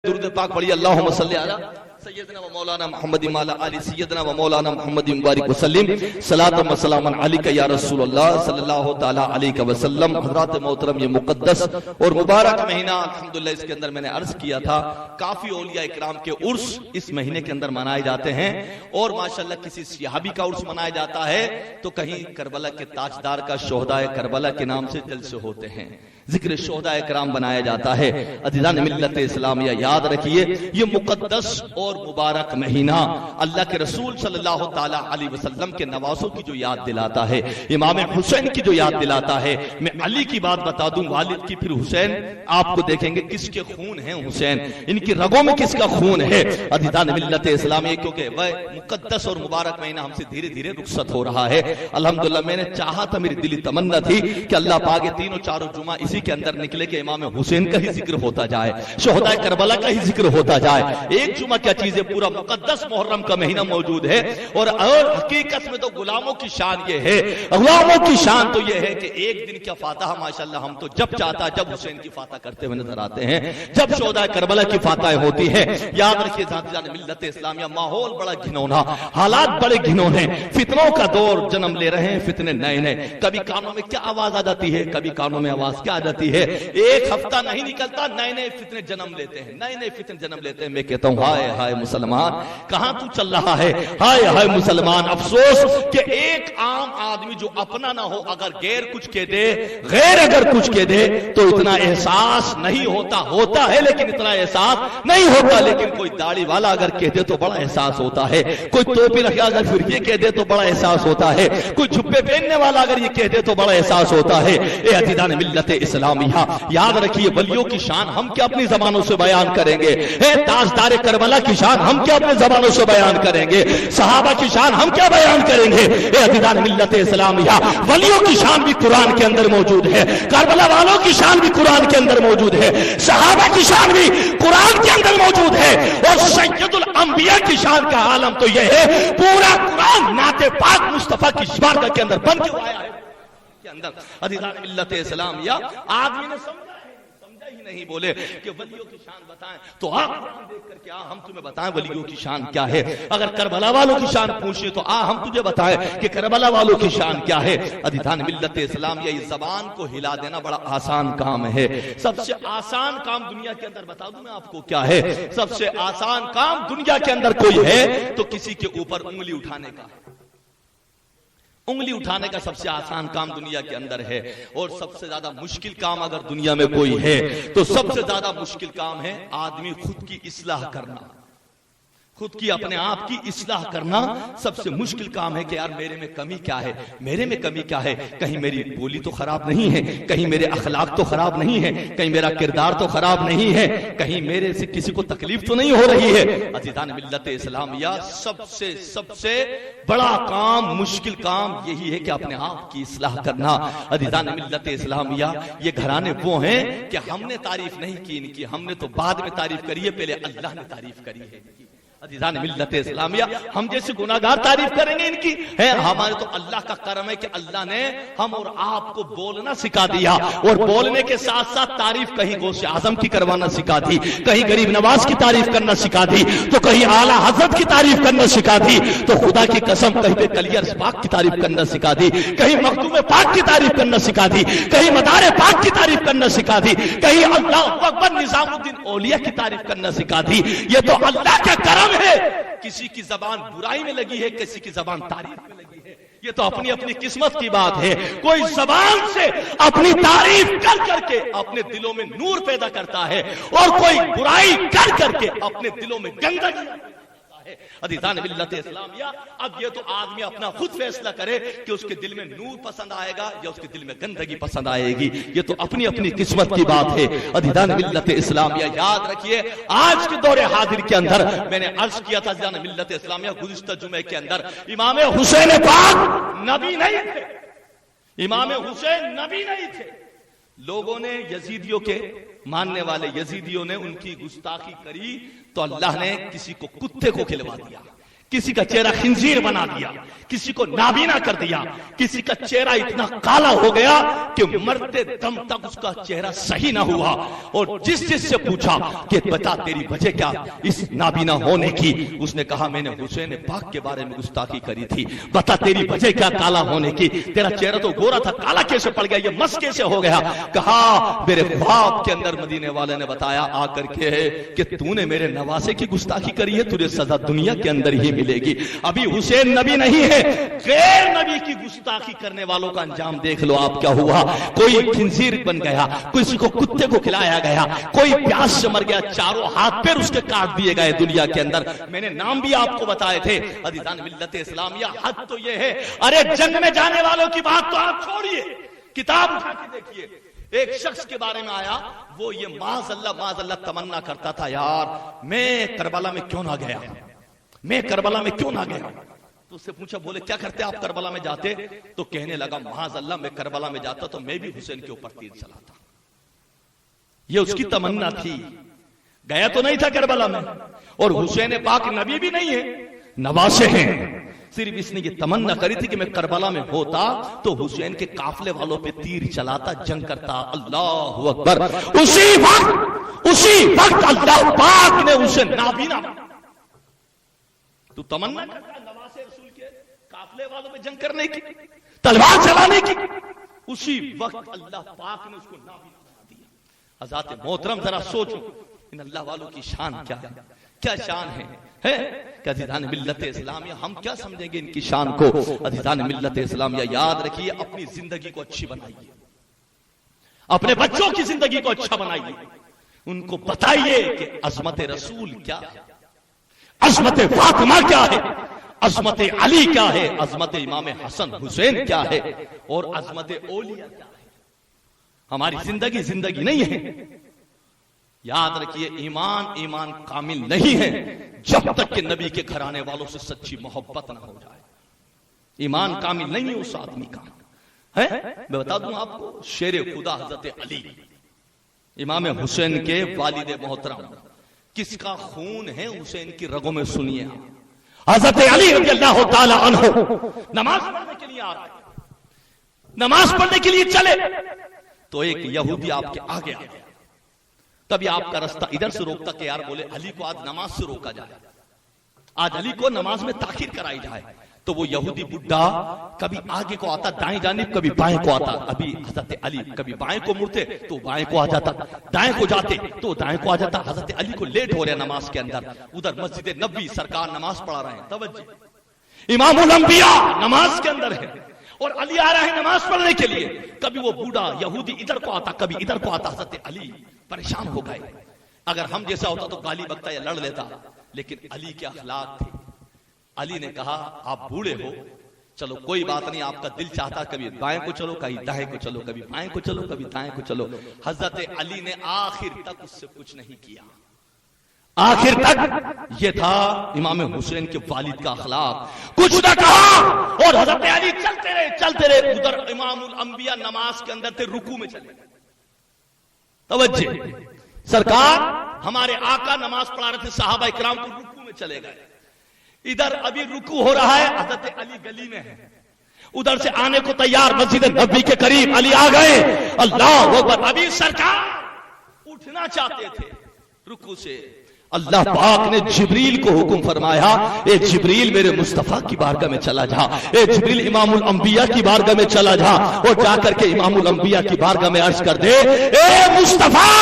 درود پاک پڑھیے اللہم صلی علی سیدنا و مولانا محمد مولا علی سیدنا و مولانا محمد مبارک وسلم صلاۃ و سلام علیک یا رسول اللہ صلی اللہ تعالی علیہ وسلم۔ حضرات محترم، یہ مقدس اور مبارک مہینہ الحمدللہ اس کے اندر میں نے عرض کیا تھا کافی اولیاء اکرام کے عرس اس مہینے کے اندر منائے جاتے ہیں، اور ماشاءاللہ کسی صحابی کا عرس منایا جاتا ہے تو کہیں کربلا کے تاجدار کا شہداء کربلا کے نام سے جلسے ہوتے ہیں، ذکر شہداء کرام بنایا جاتا ہے۔ عزیزان ملت اسلامیہ، یاد رکھیے یہ مقدس اور مبارک مہینہ اللہ کے رسول صلی اللہ تعالی علیہ وسلم کے نوازوں کی جو یاد دلاتا ہے، امام حسین کی جو یاد دلاتا ہے۔ میں علی کی بات بتا دوں، والد کی، پھر حسین، آپ کو دیکھیں گے کس کے خون ہیں حسین، ان کی رگوں میں کس کا خون ہے۔ عزیزان ملت اسلامیہ، کیونکہ وہ مقدس اور مبارک مہینہ ہم سے دھیرے دھیرے رخصت ہو رہا ہے۔ الحمدللہ میں نے چاہا تھا، میری دلی تمنا تھی کہ اللہ پاک تینوں چاروں جمعہ اسی کے اندر نکلے کہ امام حسین کا ہی ذکر ہوتا جائے، شہداء کربلا کا ہی ذکر ہوتا جائے۔ ایک جمعہ کیا چیز ہے، پورا مقدس محرم کا مہینہ موجود ہے، اور حقیقت میں تو غلاموں کی شان یہ ہے، غلاموں کی شان تو یہ ہے کہ ایک دن کیا فاتحہ ماشاءاللہ ہم تو جب چاہتا جب حسین کی فاتح کرتے ہوئے نظر آتے ہیں، جب شہداء کربلا کی فاتح ہوتی ہے۔ یاد رکھیے ذاتیان ملت اسلامیہ، ماحول بڑا گھنونا، حالات بڑے گھنونے، فتنوں کا دور جنم لے رہے ہیں، فتنے نئے نئے، کبھی کانوں میں کیا آواز آ جاتی ہے، کبھی کانوں میں آواز کیا آ جاتی ہے، ایک ہفتہ نہیں نکلتا نئے نئے فتنے جنم لیتے ہیں، نئے نئے فتنے جنم لیتے ہیں۔ میں کہتا ہوں ہائے ہائے مسلمان، کہاں تو چل رہا ہے، ہائے ہائے مسلمان۔ افسوس کہ ایک عام آدمی جو اپنا نہ ہو، اگر غیر کچھ کہہ دے، غیر اگر کچھ کہہ دے تو اتنا احساس نہیں ہوتا، ہوتا ہے لیکن اتنا احساس نہیں ہوتا۔ لیکن کوئی داڑھی والا اگر کہہ دے تو بڑا احساس ہوتا ہے، کوئی ٹوپی رکھے اگر پھر یہ کہہ دے تو بڑا احساس ہوتا ہے، کوئی جھپے پہننے والا اگر یہ کہہ دے تو بڑا احساس ہوتا ہے۔ اے عزیزان ملت اسلامیہ، یاد رکھیے ولیوں کی شان ہم کیا اپنی زبانوں سے بیان کریں گے، اے تاجدار کربلا کی شان ہم کیا اپنی زبانوں سے بیان کریں گے، صحابہ کی شان ہم کیا بیان کریں گے۔ اے عزیزان ملت اسلامیہ، ولیوں کی شان بھی قرآن کے اندر موجود ہے، کربلا والوں کی شان بھی قرآن کے اندر موجود ہے، صحابہ کی شان بھی قرآن کے اندر موجود ہے، اور سید الانبیاء کی شان کا عالم تو یہ ہے پورا قرآن نعت پاک مصطفیٰ کی بارگاہ کے اندر بن کے آیا ہے کے اندر۔ عزیزان ملت اسلامیہ، آدمی نے سمجھا ہی نہیں، بولے کہ ولیوں کی شان بتائیں تو آپ قرآن دیکھ کر کے ہم تمہیں بتائیں ولیوں کی شان کیا ہے۔ اگر کربلا والوں کی شان پوچھیں تو ہم تجھے بتائیں کہ کربلا والوں کی شان کیا ہے۔ عزیزان ملت اسلامیہ، اس زبان کو ہلا دینا بڑا آسان کام ہے، سب سے آسان کام دنیا کے اندر بتا دوں میں آپ کو کیا ہے، سب سے آسان کام دنیا کے اندر کوئی ہے تو کسی کے اوپر انگلی اٹھانے کا ہے۔ انگلی اٹھانے کا سب سے آسان کام دنیا کے اندر ہے، اور سب سے زیادہ مشکل کام اگر دنیا میں کوئی ہے تو سب سے زیادہ مشکل کام ہے آدمی خود کی اصلاح کرنا، خود کی اپنے آپ کی اصلاح کرنا سب سے مشکل کام ہے کہ یار میرے میں کمی کیا ہے، میرے میں کمی کیا ہے، کہیں میری بولی تو خراب نہیں ہے، کہیں میرے اخلاق تو خراب نہیں ہے، کہیں میرا کردار تو خراب نہیں ہے، کہیں میرے سے کسی کو تکلیف تو نہیں ہو رہی ہے۔ عزیزان ملت اسلامیہ، سب سے بڑا کام، مشکل کام یہی ہے کہ اپنے آپ کی اصلاح کرنا۔ عزیزان ملت اسلامیہ، یہ گھرانے وہ ہیں کہ ہم نے تعریف نہیں کی ان کی، ہم نے تو بعد میں تعریف کری ہے، پہلے اللہ نے تعریف کری ہے۔ عزیزان ملت اسلامیہ، ہم جیسے گناہگار تعریف کریں گے ان کی ہے، ہمارے تو اللہ کا کرم ہے کہ اللہ نے ہم اور آپ کو بولنا سکھا دیا، اور بولنے کے ساتھ ساتھ تعریف کہیں غوث اعظم کی کروانا سکھا دی، کہیں غریب نواز کی تعریف کرنا سکھا دی، تو کہیں اعلیٰ حضرت کی تعریف کرنا سکھا دی، تو خدا کی قسم کہیں پہ کلیئر پاک کی تعریف کرنا سکھا دی، کہیں مخدوم پاک کی تعریف کرنا سکھا دی، کہیں مدار پاک کی تعریف کرنا سکھا دی، کہیں اللہ اکبر نظام الدین اولیاء کی تعریف کرنا سکھا دی۔ یہ تو اللہ کا کرم ہے، کسی کی زبان برائی میں لگی ہے، کسی کی زبان تعریف میں لگی ہے، یہ تو اپنی اپنی قسمت کی بات ہے۔ کوئی زبان سے اپنی تعریف کر کے اپنے دلوں میں نور پیدا کرتا ہے، اور کوئی برائی کر کے اپنے دلوں میں گندگی ہے۔ عزیزان ملت اسلامیہ، اب یہ تو آدمی اپنا خود فیصلہ کرے کہ اس کے دل میں نور پسند آئے گا یا اس کے دل میں گندگی پسند آئے گی، یہ تو اپنی اپنی قسمت کی بات ہے۔ عزیزان ملت اسلامیہ، یاد رکھیے آج کے دور حاضر کے اندر میں نے عرض کیا تھا عزیزان ملت اسلامیہ گزشتہ جمعے کے اندر، امام حسین پاک نبی نہیں تھے، امام حسین نبی نہیں تھے۔ لوگوں نے یزیدیوں کے ماننے والے یزیدیوں نے ان کی گستاخی کری تو اللہ نے کسی کو کتے کو کھلوا دیا، کسی کا چہرہ خنزیر بنا دیا، کسی کو نابینا کر دیا، کسی کا چہرہ اتنا کالا ہو گیا کہ مرتے دم تک اس کا چہرہ صحیح نہ ہوا، اور جس سے پوچھا کہ بتا تیری وجہ کیا اس نابینا ہونے کی، اس نے کہا میں نے حسین پاک کے بارے میں گستاخی کری تھی، بتا تیری وجہ کیا کالا ہونے کی، تیرا چہرہ تو گورا تھا کالا کیسے پڑ گیا، یہ مس کیسے ہو گیا؟ کہا میرے باپ کے اندر مدینے والے نے بتایا آ کر کے کہ تو نے میرے نواسے کی گستاخی کری ہے، تجھے سزا دنیا کے اندر ہی ملے گی۔ ابھی حسین نبی نہیں ہے، غیر نبی کی گستاخی کرنے والوں کا انجام دیکھ لو آپ کیا ہوا۔ کوئی خنزیر بن گیا، کسی کو کتے کو کھلایا گیا، کوئی پیاس سے مر گیا، چاروں ہاتھ پیر اس کے کاٹ دیے گئے دنیا کے اندر۔ میں نے نام بھی آپ کو بتائے تھے۔ عزیزان ملت اسلامیہ، حد تو یہ ہے، ارے جنگ میں جانے والوں کی بات تو آپ چھوڑیے، کتاب اٹھا کے دیکھیے۔ ایک شخص کے بارے میں آیا، وہ یہ معاذ اللہ تمنا کرتا تھا، یار میں کربلا میں کیوں نہ گیا، میں کربلا میں کیوں نہ گیا۔ تو اس سے پوچھا، بولے کیا کرتے آپ کربلا میں جاتے؟ تو کہنے لگا معاذ اللہ میں کربلا میں جاتا تو میں بھی حسین کے اوپر تیر چلاتا۔ یہ اس کی تمنا تھی، گیا تو نہیں تھا کربلا میں، اور حسین پاک نبی بھی نہیں ہے، نواسے ہیں، صرف اس نے یہ تمنا کری تھی کہ میں کربلا میں ہوتا تو حسین کے قافلے والوں پہ تیر چلاتا، جنگ کرتا۔ اللہ اکبر! اسی وقت اللہ پاک نے اسے نابینا، تو تمنا کرتا نواسے رسول کے قافلے والوں میں جنگ کرنے کی، تلوار چلانے کی، اسی وقت اللہ پاک نے اس کو نابینا بنا دیا۔ حضرات محترم ذرا سوچو ان اللہ والوں کی شان کیا ہے، کیا شان ہے کہ عزیزان ملت اسلامیہ ہم کیا سمجھیں گے ان کی شان کو۔ عزیزان ملت اسلامیہ یاد رکھیے، اپنی زندگی کو اچھی بنائیے، اپنے بچوں کی زندگی کو اچھا بنائیے، ان کو بتائیے کہ عظمت رسول کیا ہے، عظمت فاطمہ کیا ہے، عظمت علی کیا ہے، عظمت امام حسن حسین کیا ہے، اور عظمت اولیاء کیا ہے۔ ہماری زندگی نہیں ہے۔ یاد رکھیے، ایمان کامل نہیں ہے جب تک کہ نبی کے گھرانے والوں سے سچی محبت نہ ہو جائے۔ ایمان کامل نہیں ہے اس آدمی کا ہے۔ میں بتا دوں آپ کو، شیر خدا حضرت علی امام حسین کے والد محترم، کس کا خون ہے حسین کی رگوں میں، سنیے۔ حضرت علی رضی اللہ تعالی عنہ نماز پڑھنے کے لیے آ رہے، نماز پڑھنے کے لیے چلے تو ایک یہودی آپ کے آگے آ گیا۔ تبھی آپ کا رستہ ادھر سے روکتا کہ یار بولے علی کو آج نماز سے روکا جائے، آج علی کو نماز میں تاخیر کرائی جائے۔ تو وہ یہودی بڈھا کبھی آگے کو آتا دائیں جانب، کبھی بائیں کو آتا۔ ابھی حضرت علی کبھی بائیں کو مڑتے تو بائیں کو آ جاتا، دائیں کو جاتے تو دائیں کو آ جاتا۔ حضرت علی کو لیٹ ہو رہے نماز کے اندر، ادھر مسجد نبوی سرکار نماز پڑھا رہے ہیں، توجہ، امام الانبیاء نماز کے اندر ہے اور علی آ رہا ہے نماز پڑھنے کے لیے۔ کبھی وہ بوڑھا یہودی ادھر کو آتا، کبھی ادھر کو آتا۔ حضرت علی پریشان ہو گئے۔ اگر ہم جیسا ہوتا تو گالی بکتا یا لڑ لیتا، لیکن علی کے اخلاق تھے۔ علی نے کہا آپ بوڑھے ہو، چلو کوئی بات نہیں، آپ کا دل چاہتا کبھی بائیں کو چلو، کبھی دائیں کو چلو، کبھی بائیں کو چلو، کبھی دائیں کو چلو۔ حضرت علی نے آخر تک اس سے کچھ نہیں کیا۔ آخر تک یہ تھا امام حسین کے والد کا اخلاق، کچھ نہ کہا، اور حضرت علی چلتے رہے۔ ادھر امام الانبیاء نماز کے اندر تھے، رکوع میں چلے گئے۔ توجہ، سرکار ہمارے آقا نماز پڑھا رہے تھے، صحابہ اکرام کو رکوع میں چلے گئے۔ ادھر ابھی رکوع ہو رہا ہے، حضرت علی گلی میں ہے، ادھر سے آنے کو تیار، مسجد نبوی کے قریب علی آ گئے۔ اللہ اکبر! ابھی سرکار اٹھنا چاہتے تھے رکوع سے، اللہ پاک نے جبریل کو حکم فرمایا، اے جبریل میرے مصطفیٰ کی بارگاہ میں چلا جا، اے جبریل امام الانبیاء کی بارگاہ میں چلا جا، اور جا کر کے امام الانبیاء کی بارگاہ میں عرض کر دے، اے مصطفیٰ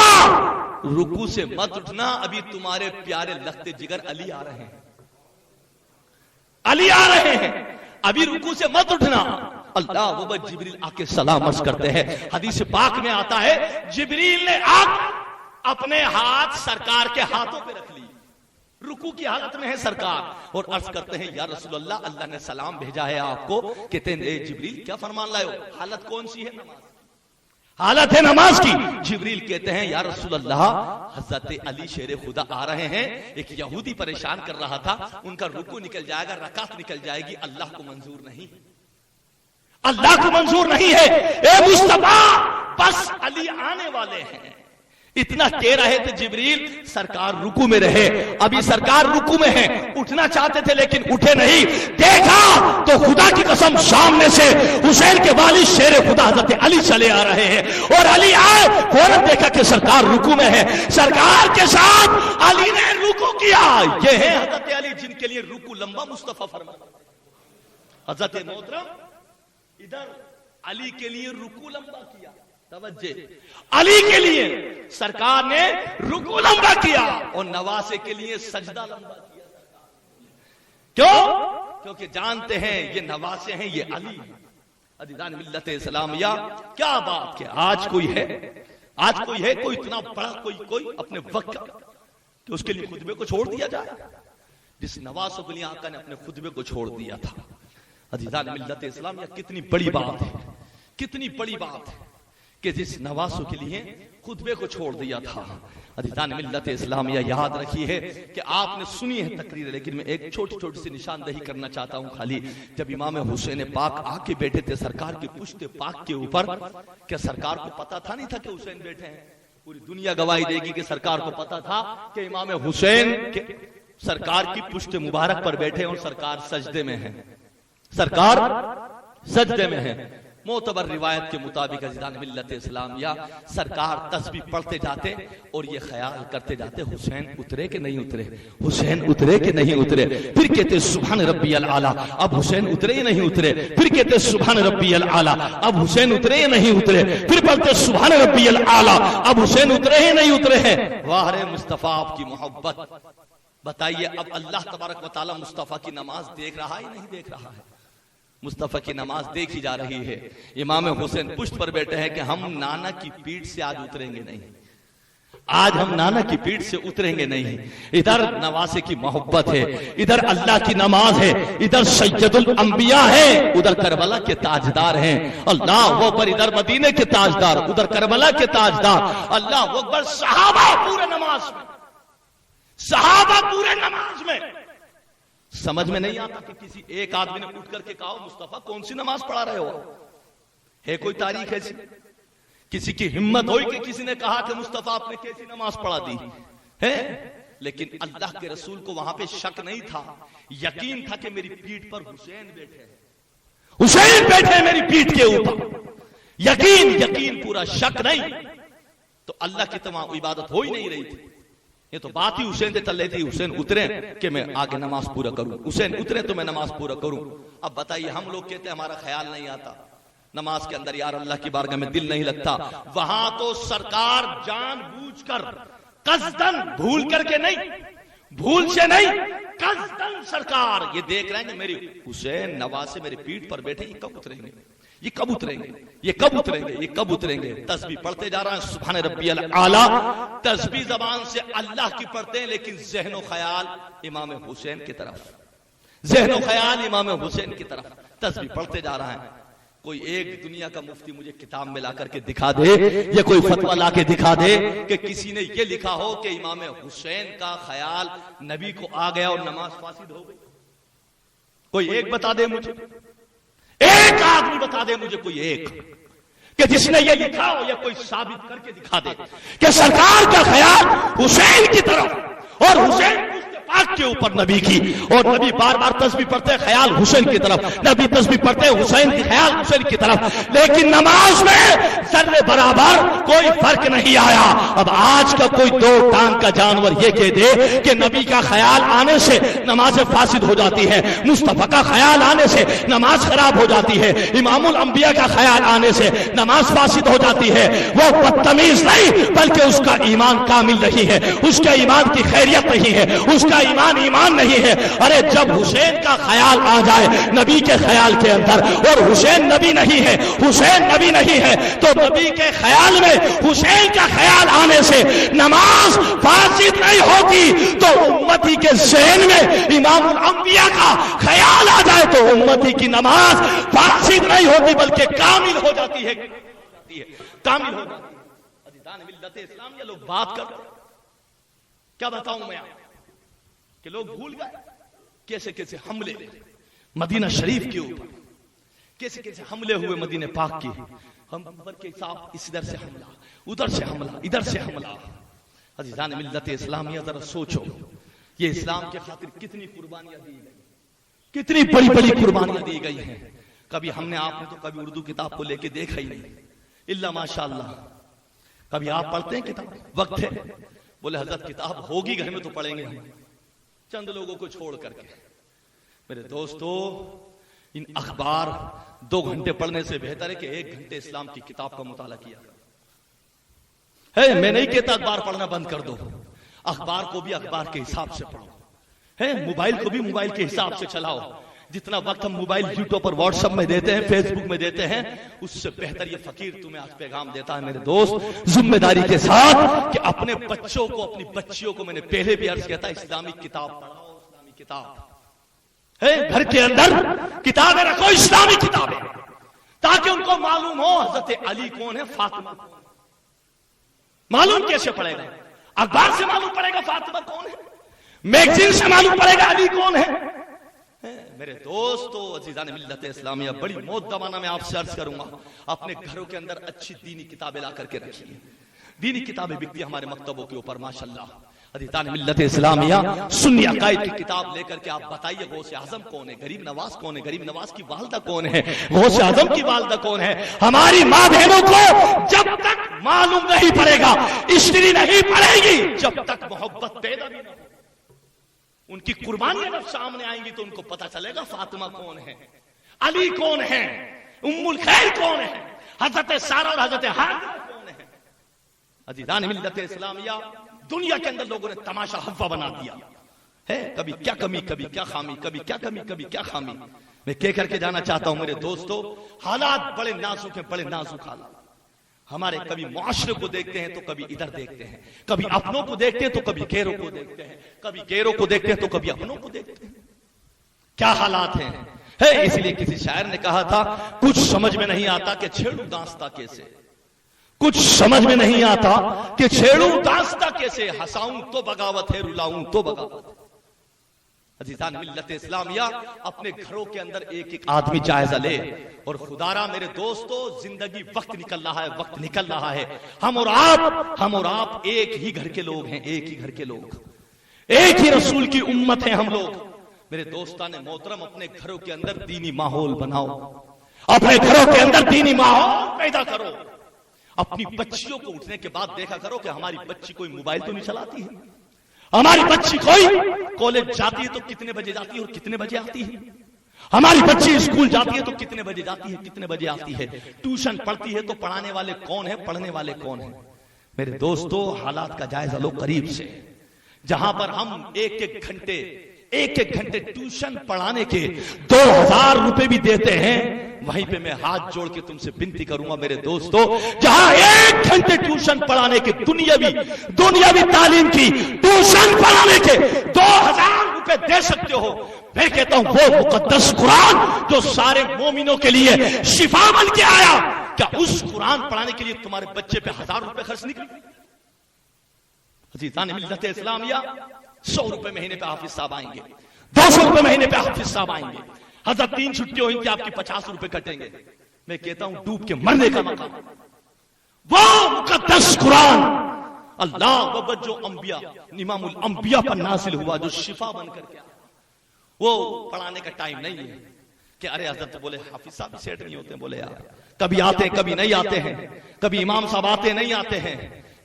رکوع سے مت اٹھنا، ابھی تمہارے پیارے لخت جگر علی آ رہے ہیں، علی آ رہے ہیں، ابھی رکوع سے مت اٹھنا۔ اللہ وہ جبریل آ کے سلام عرض کرتے ہیں۔ حدیث پاک میں آتا ہے جبریل نے اپنے ہاتھ سرکار کے ہاتھوں پہ رکھ لی، رکوع کی حالت میں ہے سرکار، اور عرض کرتے ہیں یا رسول اللہ، اللہ نے سلام بھیجا ہے آپ کو۔ کہتے ہیں اے جبریل کیا فرمان لائے ہو؟ حالت کون سی ہے؟ نماز، حالت ہے نماز کی۔ جبریل کہتے ہیں یا رسول اللہ، حضرت علی شیر خدا آ رہے ہیں، ایک یہودی پریشان کر رہا تھا، ان کا رکوع نکل جائے گا، رکعت نکل جائے گی، اللہ کو منظور نہیں، اللہ کو منظور نہیں ہے۔ اے مصطفیٰ بس علی آنے والے ہیں، اتنا کہہ رہے تھے جبریل سرکار رکوع میں رہے. ابھی سرکار رکوع میں ہیں, اٹھنا چاہتے تھے لیکن اٹھے نہیں. دیکھا تو خدا کی قسم سامنے سے حسین کے والد شیر خدا حضرت علی چلے آ رہے ہیں, اور علی آئے فوراً دیکھا کہ سرکار رکوع میں ہے. سرکار کے ساتھ علی نے رکوع کیا. یہ ہے حضرت علی جن کے لیے رکوع لمبا مصطفیٰ فرمایا. حضرت محترم ادھر علی کے لیے رکوع لمبا کیا, توجہ, علی کے لیے سرکار نے رکوع لمبا کیا اور نواسے کے لیے سجدہ لمبا کیا. کیوں؟ کیونکہ جانتے ہیں یہ نواسے ہیں, یہ علی. عزیزان ملت اسلامیہ, کیا بات کہ آج کوئی ہے کوئی اتنا بڑا کوئی اپنے وقت کہ اس کے لیے خطبے کو چھوڑ دیا جائے, جس نواسوں کے لیے آقا نے اپنے خطبے کو چھوڑ دیا تھا. عزیزان ملت اسلامیہ, کتنی بڑی بات ہے, کتنی بڑی بات ہے کہ جس نواسوں کے لیے خطبے کو چھوڑ دیا تھا. عزیزان ملت اسلامیہ, یاد رکھیے کہ آپ نے سنی ہے تقریر, لیکن میں ایک چھوٹی سی نشاندہی کرنا چاہتا ہوں خالی. جب امام حسین پاک آ کے بیٹھے تھے سرکار کی پشت پاک کے اوپر, کیا سرکار کو پتا تھا نہیں تھا کہ حسین بیٹھے ہیں؟ پوری دنیا گواہی دے گی کہ سرکار کو پتا تھا کہ امام حسین سرکار کی پشت مبارک پر بیٹھے اور سرکار سجدے میں ہیں, سرکار سجدے میں ہیں. معتبر روایت کے مطابق عزیزان ملت اسلامیہ, سرکار تسبیح پڑھتے جاتے اور یہ خیال کرتے جاتے حسین اترے کہ نہیں اترے, حسین اترے کہ نہیں اترے. پھر کہتے سبحان ربی العالی, اب حسین اترے یا نہیں اترے. پھر کہتے سبحان ربی العالی, اب حسین اترے یا نہیں اترے. پھر پڑھتے سبحان ربی العالی, اب حسین اترے یا نہیں اترے ہیں. واہ رے مصطفیٰ آپ کی محبت. بتائیے اب اللہ تبارک و تعالی مصطفیٰ کی نماز دیکھ رہا ہے نہیں دیکھ رہا ہے؟ مصطفیٰ کی نماز دیکھی جا رہی ہے. امام حسین پشت پر بیٹھے ہیں کہ ہم نانا کی پیٹھ سے آج اتریں گے نہیں, آج ہم نانا کی پیٹھ سے اتریں گے نہیں. ادھر نواسے کی محبت ہے, ادھر اللہ کی نماز ہے, ادھر سید الانبیاء ہے, ادھر کربلا کے تاجدار ہیں. اللہ اکبر. ادھر مدینے کے تاجدار, ادھر کربلا کے تاجدار. اللہ اکبر. صحابہ پورے نماز میں, صحابہ پورے نماز میں. سمجھ میں نہیں آتا کہ کسی ایک آدمی نے اٹھ کر کے کہا مصطفیٰ کون سی نماز پڑھا رہے ہو؟ ہے کوئی تاریخ ایسی؟ کسی کی ہمت ہوئی کہ کسی نے کہا کہ مصطفیٰ آپ نے کیسی نماز پڑھا دی ہے؟ لیکن اللہ کے رسول کو وہاں پہ شک نہیں تھا, یقین تھا کہ میری پیٹھ پر حسین بیٹھے, حسین بیٹھے میری پیٹھ کے اوپر. یقین پورا, شک نہیں. تو اللہ کی تمام عبادت ہو ہی نہیں رہی تھی. یہ تو بات ہی حسین سے چل رہی تھی. حسین اترے کہ میں آگے نماز پورا کروں, حسین اترے تو میں نماز پورا کروں. اب بتائیے, ہم لوگ کہتے ہیں ہمارا خیال نہیں آتا نماز کے اندر, یار اللہ کی بارگاہ میں دل نہیں لگتا. وہاں تو سرکار جان بوجھ کر, قصدن, بھول کر کے نہیں, بھول سے نہیں, قصدن سرکار یہ دیکھ رہے ہیں کہ میری حسین نواسے میری پیٹھ پر بیٹھے, یہ کب اتریں گے, یہ کب اتریں گے, یہ کب اتریں گے, یہ کب اتریں گے. تسبیح پڑھتے جا رہا ہے سبحان ربی العالی. تسبیح زبان سے اللہ کی پڑھتے ہیں لیکن ذہن و خیال امام حسین کی طرف, ذہن و خیال امام حسین کی طرف. تسبیح پڑھتے جا رہا ہے. کوئی ایک دنیا کا مفتی مجھے کتاب میں لا کر کے دکھا دے, یا کوئی فتویٰ لا کے دکھا دے کہ کسی نے یہ لکھا ہو کہ امام حسین کا خیال نبی کو آ گیا اور نماز فاسد ہو گئی. کوئی ایک بتا دے مجھے, ایک آدمی بتا دے مجھے, کوئی ایک کہ جس نے یہ لکھا ہو یا کوئی ثابت کر کے دکھا دے کہ سرکار کا خیال حسین کی طرف اور حسین پاک کے اوپر نبی کی, اور نبی بار بار تسبیح پڑھتے خیال حسین کی طرف, نبی تسبیح پڑھتے حسین کی خیال حسین کی طرف, لیکن نماز میں ذرے برابر کوئی فرق نہیں آیا. اب آج کا کوئی دو ٹانگ کا جانور یہ کہہ دے کہ نبی کا خیال آنے سے نماز فاسد ہو جاتی ہے, مصطفیٰ کا خیال آنے سے نماز خراب ہو جاتی ہے, امام الانبیاء کا خیال آنے سے نماز فاسد ہو جاتی ہے, وہ بدتمیز نہیں بلکہ اس کا ایمان کامل نہیں ہے, اس کے ایمان کی خیریت نہیں ہے, اس کا ایمان نہیں ہے. ارے جب حسین کا خیال آ جائے نبی کے خیال کے اندر, اور حسین نبی نہیں ہے, حسین نبی نہیں ہے, تو نبی کے خیال میں حسین کا خیال آنے سے نماز فاسد نہیں ہوتی. تو امتی کے ذہن میں امام الانبیاء کا خیال آ جائے تو امتی کی نماز فاسد نہیں ہوتی بلکہ کامل ہو جاتی ہے, کامل ہو جاتی ہے. عزیزان ملت اسلام, یہ لوگ بات کر, کیا بتاؤں میں آپ کہ لوگ بھول گئے کیسے کیسے حملے مدینہ شریف کے اوپر, کیسے کیسے حملے ہوئے مدینہ پاک کی. ہم پر کے حساب اس ادھر سے حملہ، ادھر سے حملہ، ادھر سے حملہ. عزیزان ملت اسلامیہ ذرا سوچو، یہ اسلام کے خاطر کتنی قربانیاں دی گئی، کتنی بڑی بڑی قربانیاں دی گئی ہیں. کبھی ہم نے آپ نے تو کبھی اردو کتاب کو لے کے دیکھا ہی نہیں، الا ماشاءاللہ. کبھی آپ پڑھتے ہیں کتاب؟ وقت ہے؟ بولے حضرت کتاب ہوگی گھر میں تو پڑھیں گے ہم، چند لوگوں کو چھوڑ کر کے. میرے دوستو، ان اخبار 2 گھنٹے پڑھنے سے بہتر ہے کہ 1 گھنٹے اسلام کی کتاب کا مطالعہ کیا ہے. میں نہیں کہتا اخبار پڑھنا بند کر دو، اخبار کو بھی اخبار کے حساب سے پڑھو، ہے موبائل کو بھی موبائل کے حساب سے چلاؤ. جتنا وقت ہم موبائل یوٹیوب پر واٹس ایپ میں دیتے ہیں، فیس بک میں دیتے ہیں، اس سے بہتر یہ فقیر تمہیں آج پیغام دیتا ہے میرے دوست ذمہ داری کے ساتھ کہ اپنے بچوں کو، اپنی بچیوں کو، میں نے پہلے بھی عرض کیا تھا، اسلامی کتاب پڑھاؤ. اسلامی کتاب ہے، گھر کے اندر کتابیں رکھو، اسلامی کتابیں، تاکہ ان کو معلوم ہو حضرت علی کون ہے، فاطمہ کون ہے. معلوم کیسے پڑے گا؟ اخبار سے معلوم پڑے گا فاطمہ کون ہے، میگزین سے معلوم پڑے گا علی کون ہے. میرے دوستو عزیزان ملت اسلامیہ، بڑی موت دمانا میں آپ سے عرض کروں گا، اپنے گھروں کے اندر اچھی دینی کتابیں لا کر کے رکھیے. دینی کتابیں بکتی ہیں ہمارے مکتبوں کے اوپر ماشاءاللہ. عزیزان ملت اسلامیہ، سنی عقائد کی کتاب لے کر کے آپ بتائیے غوث اعظم کون ہے، غریب نواز کون ہے، غریب نواز کی والدہ کون ہے، غوث اعظم کی والدہ کون ہے. ہماری ماں بہنوں کو جب تک معلوم نہیں پڑے گا، عشق نہیں پڑے گی، جب تک محبت پیدا بھی نہ ہو. ان کی قربانیاں جب سامنے آئیں گی تو ان کو پتا چلے گا فاطمہ کون ہے، علی کون ہے، ام الخیر کون ہے، حضرت سارہ اور حضرت حاجرہ کون ہے. عزیزان ملت اسلامیہ، دنیا کے اندر لوگوں نے تماشا حوا بنا دیا ہے، کبھی کیا کمی، کبھی کیا خامی، کبھی کیا کمی، کبھی کیا خامی. میں کہہ کر کے جانا چاہتا ہوں میرے دوستو، حالات بڑے نازک ہیں، بڑے نازک حالات. ہمارے کبھی معاشرے کو دیکھتے ہیں تو کبھی ادھر دیکھتے ہیں، کبھی اپنوں کو دیکھتے ہیں تو کبھی غیروں کو دیکھتے ہیں، کبھی غیروں کو دیکھتے ہیں تو کبھی اپنوں کو دیکھتے ہیں. کیا حالات ہیں. اس لیے کسی شاعر نے کہا تھا، کچھ سمجھ میں نہیں آتا کہ چھیڑوں داستہ کیسے، کچھ سمجھ میں نہیں آتا کہ چھیڑوں داستہ کیسے، ہنساؤں تو بغاوت ہے، رلاؤں تو بغاوت ہے. عزیزان ملت اسلامیہ، اپنے گھروں کے اندر ایک ایک آدمی جائزہ لے. اور خدارا میرے دوستو، زندگی وقت نکل رہا ہے، وقت نکل رہا ہے. ہم اور آپ ایک ہی گھر کے لوگ ہیں، ایک ہی گھر کے لوگ، ایک ہی رسول کی امت ہیں ہم لوگ. میرے دوستان محترم، اپنے گھروں کے اندر دینی ماحول بناؤ، اپنے گھروں کے اندر دینی ماحول پیدا کرو. اپنی بچیوں کو اٹھنے کے بعد دیکھا کرو کہ ہماری بچی کوئی موبائل تو نہیں چلاتی ہے، ہماری بچی کوئی کالج جاتی ہے تو کتنے بجے جاتی ہے اور کتنے بجے آتی ہے، ہماری بچی اسکول جاتی ہے تو کتنے بجے جاتی ہے، کتنے بجے آتی ہے، ٹیوشن پڑھتی ہے تو پڑھانے والے کون ہیں، پڑھنے والے کون ہیں. میرے دوستو، حالات کا جائزہ لو قریب سے. جہاں پر ہم ایک ایک گھنٹے ٹیوشن پڑھانے کے 2000 روپے بھی دیتے ہیں، وہیں پہ میں ہاتھ جوڑ کے تم سے بنتی کروں گا میرے دوستو، جہاں 1 گھنٹے ٹیوشن پڑھانے کے، دنیاوی تعلیم کی ٹیوشن پڑھانے کے 2000 روپے دے سکتے ہو، میں کہتا ہوں وہ مقدس قرآن جو سارے مومنوں کے لیے شفا بن کے آیا، کیا اس قرآن پڑھانے کے لیے تمہارے بچے پہ 1000 روپے خرچ نکلے؟ عزیزان ملت اسلامیہ، 100 روپے مہینے پہ حافظ صاحب آئیں گے، 200 روپے مہینے پہ حافظ صاحب آئیں گے. حضرت 3 چھٹیوں ہوئی کہ آپ کی 50 روپے کٹیں گے. میں کہتا ہوں ڈوب کے مرنے کا مقام وہ مقدس قرآن اللہ وبد جو انبیاء، امام الانبیاء پر نازل ہوا، جو شفا بن کر کے وہ پڑھانے کا ٹائم نہیں ہے کہ ارے حضرت بولے حافظ صاحب سیٹ نہیں ہوتے، بولے یار کبھی آتے ہیں کبھی نہیں آتے ہیں، کبھی امام صاحب آتے ہیں نہیں آتے ہیں.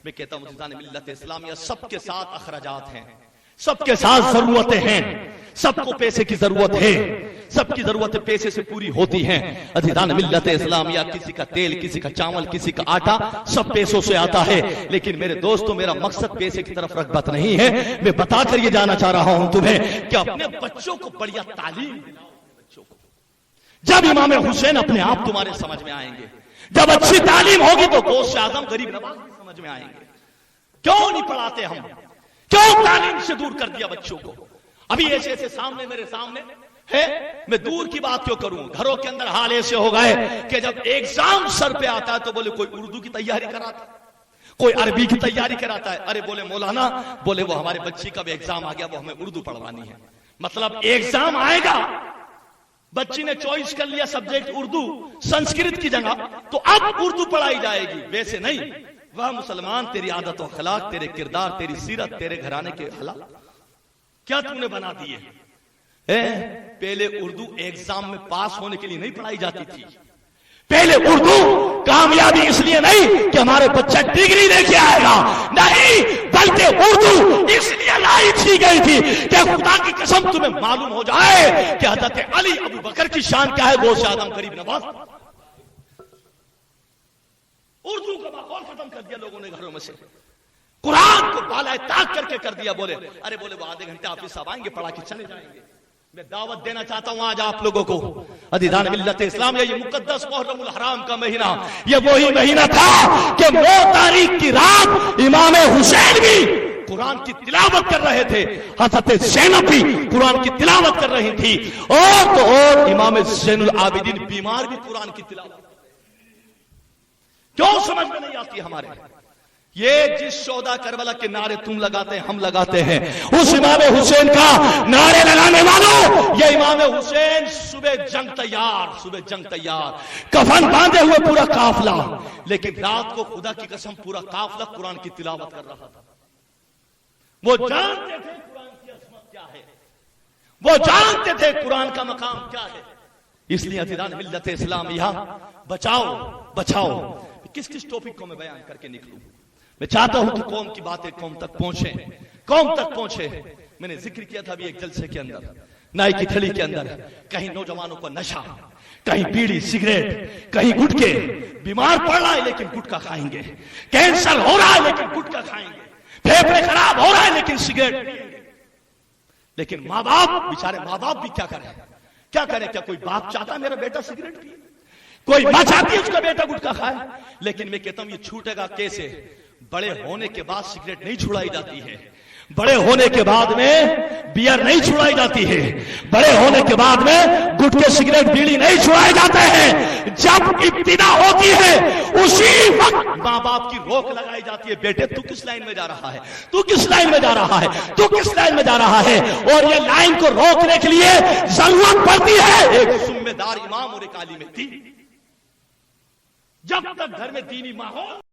میں کہتا ہوں عزیزان ملت اسلامیہ، سب کے ساتھ اخراجات ہیں، سب کے ساتھ ضرورتیں ہیں، سب کو پیسے کی ضرورت ہے، سب کی ضرورتیں پیسے سے پوری ہوتی ہیں. عزیزان ملت اسلامیہ، کسی کا تیل، کسی کا چاول، کسی کا آٹا، سب پیسوں سے آتا ہے. لیکن میرے دوستو، میرا مقصد پیسے کی طرف رغبت نہیں ہے. میں بتا کر یہ جانا چاہ رہا ہوں تمہیں کہ اپنے بچوں کو بڑھیا تعلیم دلاؤ. بچوں کو جب امام حسین اپنے آپ تمہارے سمجھ میں آئیں گے، جب اچھی تعلیم ہوگی تو غوث اعظم غریب نواز بھی سمجھ میں آئیں گے. کیوں نہیں پڑھاتے ہم؟ کیوں تعلیم سے دور کر دیا بچوں کو؟ ابھی ایسے میرے سامنے ہے، میں دور کی بات کیوں کروں، گھروں کے اندر حال ایسے ہو گئے کہ جب ایگزام سر پہ آتا ہے تو بولے کوئی اردو کی تیاری کراتا ہے، کوئی عربی کی تیاری کراتا ہے. ارے بولے مولانا، بولے وہ ہمارے بچی کا بھی ایگزام آ گیا، وہ ہمیں اردو پڑھوانی ہے. مطلب ایگزام آئے گا بچی نے چوائس کر لیا سبجیکٹ اردو سنسکرت کی جگہ، تو اب اردو پڑھائی جائے گی، ویسے نہیں۔ وہ مسلمان، تیری عادت و اخلاق، تیرے کردار، تیری سیرت، تیرے گھرانے کے حالات کیا تم نے بنا دیے؟ پہلے اردو ایگزام میں پاس ہونے کے لیے نہیں پڑھائی جاتی تھی، پہلے اردو کامیابی اس لیے نہیں کہ ہمارے بچہ ڈگری لے کے آئے گا، نہیں، بلکہ اردو اس لیے لائی تھی گئی تھی کہ خدا کی قسم تمہیں معلوم ہو جائے کہ حضرت علی ابو بکر کی شان کیا ہے، غوث اعظم قریب نواز۔ اردو کا ماحول ختم کر دیا لوگوں نے گھروں میں سے، قرآن کو بالائے طاق کر کے بولے وہ آدھے گھنٹے حافظ صاحب آئیں گے، پڑھا کے چلے جائیں گے۔ میں دعوت دینا چاہتا ہوں آج آپ لوگوں کو، عزیزان ملت اسلام، یہ مقدس محرم الحرام کا مہینہ، یہ وہی مہینہ تھا کہ 9 تاریخ کی رات امام حسین بھی قرآن کی تلاوت کر رہے تھے، حضرت زینب بھی قرآن کی تلاوت کر رہی تھی، اور تو اور امام زین العابدین بیمار بھی قرآن کی تلاوت۔ کیوں سمجھ میں نہیں آتی ہمارے؟ یہ جس شہداء کربلا کے نعرے تم لگاتے ہیں، ہم لگاتے ہیں، اس امام حسین کا نعرے لگانے والوں، یہ امام حسین صبح جنگ تیار، کفن باندھے ہوئے پورا قافلہ، لیکن رات کو خدا کی قسم پورا قافلہ قرآن کی تلاوت کر رہا تھا۔ وہ جانتے تھے قرآن کی عظمت کیا ہے، وہ جانتے تھے قرآن کا مقام کیا ہے۔ اس لیے عزیزان ملت اسلام، یہاں بچاؤ، کس ٹاپک کو میں بیان کر کے نکلوں؟ میں چاہتا ہوں کہ قوم کی باتیں قوم تک پہنچے۔ میں نے ذکر کیا تھا ابھی ایک جلسے کے اندر، نائی کی تھلی کے اندر کہیں نوجوانوں کو نشہ، کہیں بیڑی سگریٹ، کہیں گٹکے، بیمار پڑ رہا ہے لیکن گٹکا کھائیں گے، کینسر ہو رہا ہے لیکن گٹکا کھائیں گے، پھیپھڑے خراب ہو رہا ہے لیکن سگریٹ پیئیں گے۔ لیکن ماں باپ، بیچارے ماں باپ بھی کیا کریں؟ کیا کوئی باپ چاہتا ہے میرا بیٹا سگریٹ پیے؟ کوئی ماں چاہتی ہے اس کا بیٹا گٹکا کھائے؟ لیکن میں کہتا ہوں یہ چھوٹے گا کیسے؟ بڑے ہونے کے بعد سگریٹ نہیں چھڑائی جاتی ہے، بڑے ہونے کے بعد میں بیئر نہیں چھڑائی جاتی ہے، بڑے ہونے کے بعد میں گٹکے سگریٹ بیڑی نہیں چھڑائے جاتے ہیں۔ جب ابتدا ہوتی ہے اسی وقت ماں باپ کی روک لگائی جاتی ہے، بیٹے تو کس لائن میں جا رہا ہے، تو کس لائن میں جا رہا ہے، تو کس لائن میں جا رہا ہے۔ اور یہ لائن کو روکنے کے لیے ضرورت پڑتی ہے ایک ذمہ دار امام اور ایک عالم دین۔ جب تک گھر میں دینی ماحول